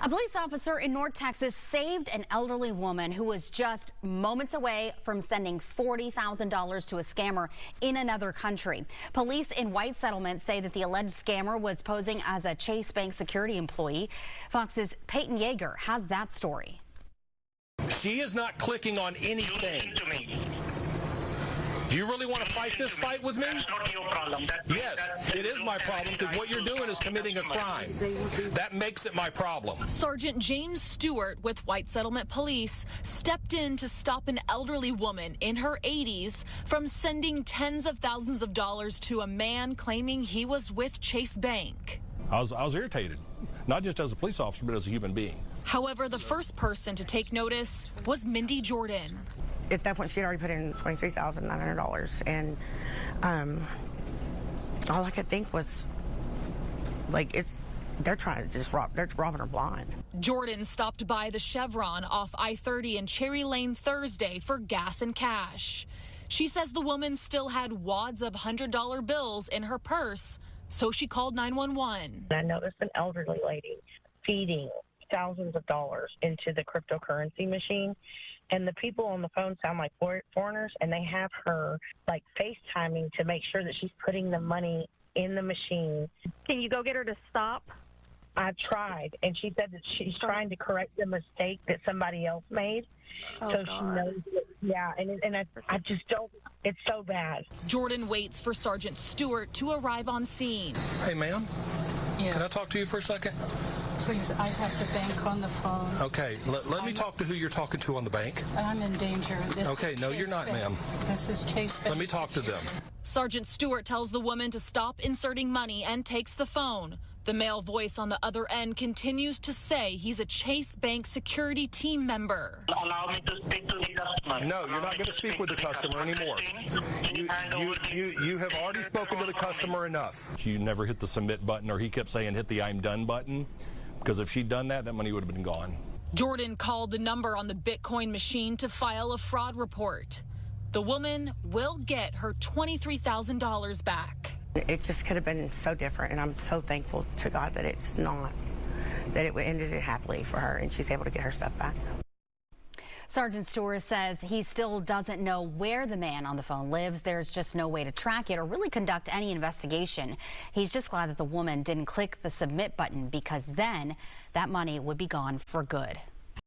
A police officer in North Texas saved an elderly woman who was just moments away from sending $40,000 to a scammer in another country. Police in White Settlement say that the alleged scammer was posing as a Chase Bank security employee. Fox's Peyton Yager has that story. She is not clicking on anything. Do you really want to fight this fight with me? That's not your problem. Yes, it is my problem because what you're doing is committing a crime. That makes it my problem. Sergeant James Stewart with White Settlement Police stepped in to stop an elderly woman in her 80s from sending tens of thousands of dollars to a man claiming he was with Chase Bank. I was irritated, not just as a police officer, but as a human being. However, the first person to take notice was Mindy Jordan. At that point, she had already put in $23,900, and all I could think was, like, they're trying to just they're robbing her blind. Jordan stopped by the Chevron off I-30 in Cherry Lane Thursday for gas and cash. She says the woman still had wads of $100 bills in her purse, so she called 911. I noticed an elderly lady feeding thousands of dollars into the cryptocurrency machine, and the people on the phone sound like foreigners, and they have her like FaceTiming to make sure that she's putting the money in the machine. Can you go get her to stop? I tried, and she said that she's trying to correct the mistake that somebody else made. So God. She knows that, yeah, and I just don't, it's so bad. Jordan waits for Sergeant Stewart to arrive on scene. Hey, ma'am. Yes. Can I talk to you for a second? Please, I have the bank on the phone. Okay, let me talk to who you're talking to on the bank. I'm in danger. Okay, no, you're not, ma'am. This is Chase Bank. Let me talk to them. Sergeant Stewart tells the woman to stop inserting money and takes the phone. The male voice on the other end continues to say he's a Chase Bank security team member. Allow me to speak to the customer. No, you're not going to speak with the customer anymore. You have already spoken to the customer enough. She never hit the submit button, or he kept saying hit the I'm done button, because if she'd done that, that money would have been gone. Jordan called the number on the Bitcoin machine to file a fraud report. The woman will get her $23,000 back. It just could have been so different, and I'm so thankful to God that it's not, that it ended it happily for her, and she's able to get her stuff back. Sergeant Stewart says he still doesn't know where the man on the phone lives. There's just no way to track it or really conduct any investigation. He's just glad that the woman didn't click the submit button, because then that money would be gone for good.